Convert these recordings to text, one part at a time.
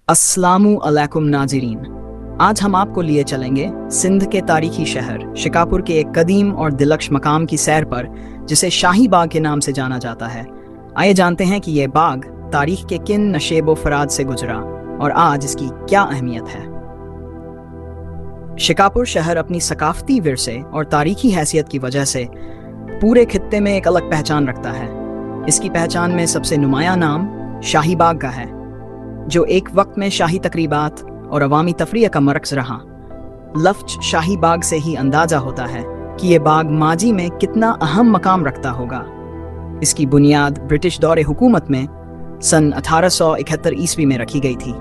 अस्सलामु अलैकुम नाज़रीन। आज हम आपको लिए चलेंगे सिंध के तारीखी शहर शिकापुर के एक कदीम और दिलकश मकाम की सैर पर, जिसे शाही बाग के नाम से जाना जाता है। आइए जानते हैं कि यह बाग तारीख के किन नशेब व फराज से गुजरा और आज इसकी क्या अहमियत है। शिकापुर शहर अपनी सकाफती विरसे और तारीखी हैसियत की वजह से पूरे खित्ते में एक अलग पहचान रखता है। इसकी पहचान में सबसे नुमाया नाम शाही बाग का है, जो एक वक्त में शाही तकरीबात और अवामी तफरीह का मरकज़ रहा। लफ्ज़ शाही बाग से ही अंदाज़ा होता है कि ये बाग माजी में कितना अहम मकाम रखता होगा। इसकी बुनियाद ब्रिटिश दौरे हुकूमत में सन 1871 ईस्वी में रखी गई थी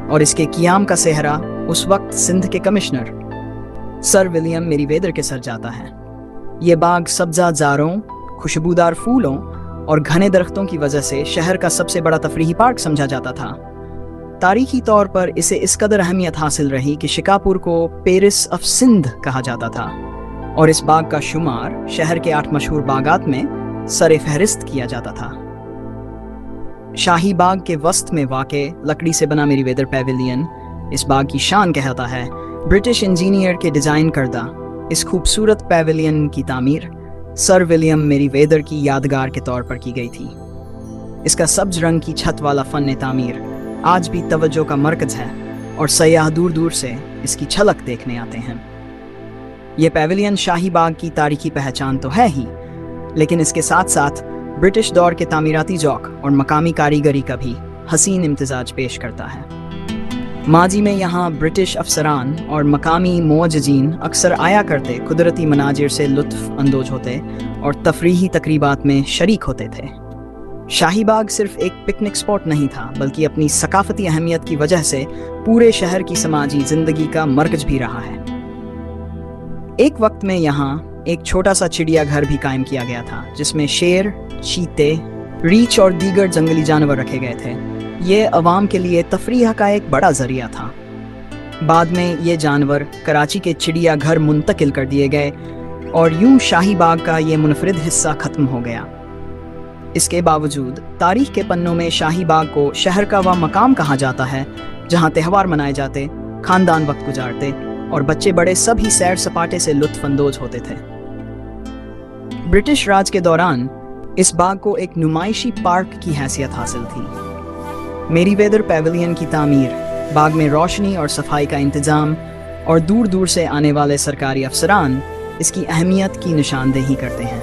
और इसके क़ियाम का सेहरा उस वक्त सिंध के कमिश्नर सर विलियम मेरीवेदर के सर जाता है। ये बाग सब्ज़ा ज़ारों, खुशबूदार फूलों और घने दरख्तों की वजह से शहर का सबसे बड़ा तफरीही पार्क समझा जाता था। तारीखी तौर पर इसे इस कदर अहमियत हासिल रही कि शिकापुर को पेरिस ऑफ सिंध कहा जाता था और इस बाग का शुमार शहर के 8 मशहूर बागात में सरे फहरिस्त किया जाता था। शाही बाग के वस्त में वाक़े लकड़ी से बना मेरीवेदर पैविलियन इस बाग की शान कहता है। ब्रिटिश इंजीनियर के डिज़ाइन करदा इस खूबसूरत पैविलियन की तामीर सर विलियम मेरीवेदर की यादगार के तौर पर की गई थी। इसका सब्ज रंग की छत वाला फन तामीर आज भी तवज्जो का मरकज़ है और सयाह दूर दूर से इसकी झलक देखने आते हैं। यह पैविलियन शाही बाग की तारीखी पहचान तो है ही, लेकिन इसके साथ साथ ब्रिटिश दौर के तामीराती ज़ौक़ और मकामी कारीगरी का भी हसीन इम्तिजाज पेश करता है। माजी में यहाँ ब्रिटिश अफसरान और मकामी मुअज्जिजीन अक्सर आया करते, कुदरती मनाजिर से लुत्फ़ अंदोज होते और तफरीही तकरीबात में शरीक होते थे। शाही बाग सिर्फ एक पिकनिक स्पॉट नहीं था, बल्कि अपनी सकाफती अहमियत की वजह से पूरे शहर की समाजी जिंदगी का मरकज़ भी रहा है। एक वक्त में यहाँ एक छोटा सा चिड़ियाघर भी कायम किया गया था, जिसमें शेर, चीते, रीछ और दीगर जंगली जानवर रखे गए थे। ये अवाम के लिए तफरीह का एक बड़ा ज़रिया था। बाद में ये जानवर कराची के चिड़ियाघर मुंतकिल कर दिए गए और यूं शाही बाग का ये मुनफरिद हिस्सा ख़त्म हो गया। इसके बावजूद तारीख के पन्नों में शाही बाग को शहर का वह मकाम कहा जाता है जहाँ त्यौहार मनाए जाते, ख़ानदान वक्त गुजारते और बच्चे बड़े सभी सैर सपाटे से लुत्फ़ अंदोज होते थे। ब्रिटिश राज के दौरान इस बाग को एक नुमाइशी पार्क की हैसियत हासिल थी। मेरीवेदर पैविलियन की तामीर, बाग में रोशनी और सफाई का इंतज़ाम और दूर दूर से आने वाले सरकारी अफसरान इसकी अहमियत की निशानदेही करते हैं।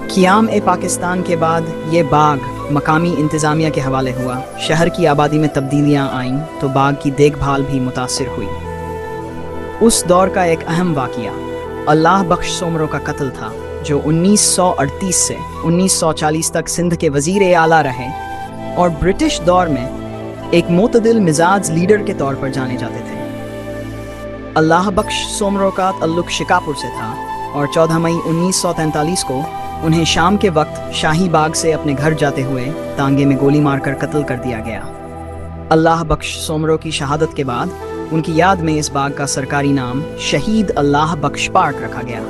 क़ियाम पाकिस्तान के बाद ये बाग मकामी इंतज़ामिया के हवाले हुआ। शहर की आबादी में तब्दीलियाँ आईं तो बाग की देखभाल भी मुतासिर हुई। उस दौर का एक अहम वाक़या अल्लाह बख्श सोमरो का कत्ल था, जो 1938 से 1940 तक सिंध के वज़ीर आला रहे और ब्रिटिश दौर में एक मोतदिल मिजाज लीडर के तौर पर जाने जाते थे। अल्लाह बख्श सोमरो का तल्लुक शिकापुर से था और 14 मई 1943 को उन्हें शाम के वक्त शाही बाग से अपने घर जाते हुए तांगे में गोली मारकर कत्ल कर दिया गया। अल्लाह बख्श सोमरो की शहादत के बाद उनकी याद में इस बाग का सरकारी नाम शहीद अल्लाह बख्श पार्क रखा गया,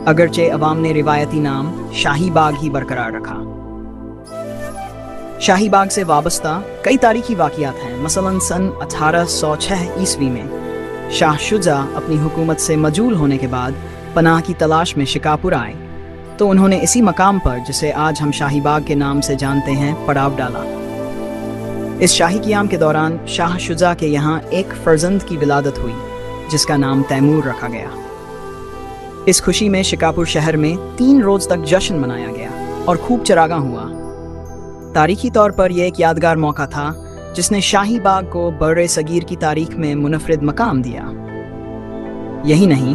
अगरचे अवाम ने रिवायती नाम शाही बाग ही बरकरार रखा। शाही बाग से वाबस्ता कई तारीखी वाक़ियात हैं। मसलन सन 1806 ईस्वी में शाह शुजा अपनी हुकूमत से मजूल होने के बाद पनाह की तलाश में शिकापुर आए तो उन्होंने इसी मकाम पर, जिसे आज हम शाही बाग के नाम से जानते हैं, पड़ाव डाला। इस शाही क़ियाम के दौरान शाह शुजा के यहाँ एक फ़र्जंद की विलादत हुई, जिसका नाम तैमूर रखा गया। इस खुशी में शिकापुर शहर में 3 रोज़ तक जश्न मनाया गया और खूब चरागां हुआ। तारीखी तौर पर यह एक यादगार मौका था जिसने शाही बाग को बर्रे सगीर की तारीख में मुनफरिद मकाम दिया। यही नहीं,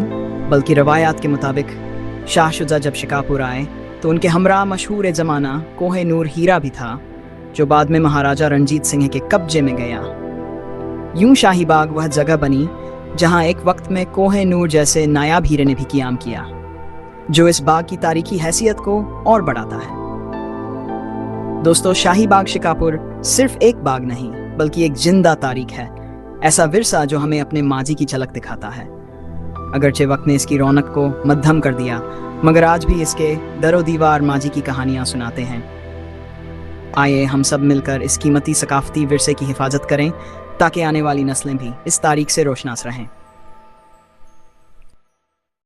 बल्कि रवायात के मुताबिक शाह शुजा जब शिकापुर आए तो उनके हमरा मशहूर ज़माना कोहे नूर हीरा भी था, जो बाद में महाराजा रणजीत सिंह के कब्जे में गया। यूं शाही बाग वह जगह बनी जहां एक वक्त में कोहे नूर जैसे नायाब हीरे ने भी क़ियाम किया, जो इस बाग की तारीखी हैसियत को और बढ़ाता है। दोस्तों, शाही बाग शिकापुर सिर्फ एक बाग नहीं, बल्कि एक जिंदा तारीख है, ऐसा विरसा जो हमें अपने माजी की झलक दिखाता है। अगरचे वक्त ने इसकी रौनक को मद्धम कर दिया, मगर आज भी इसके दरो दीवार माजी की कहानियां सुनाते हैं। آئیے ہم سب مل کر اس قیمتی ثقافتی ورثے کی حفاظت کریں تاکہ آنے والی نسلیں بھی اس تاریخ سے روشناس رہیں۔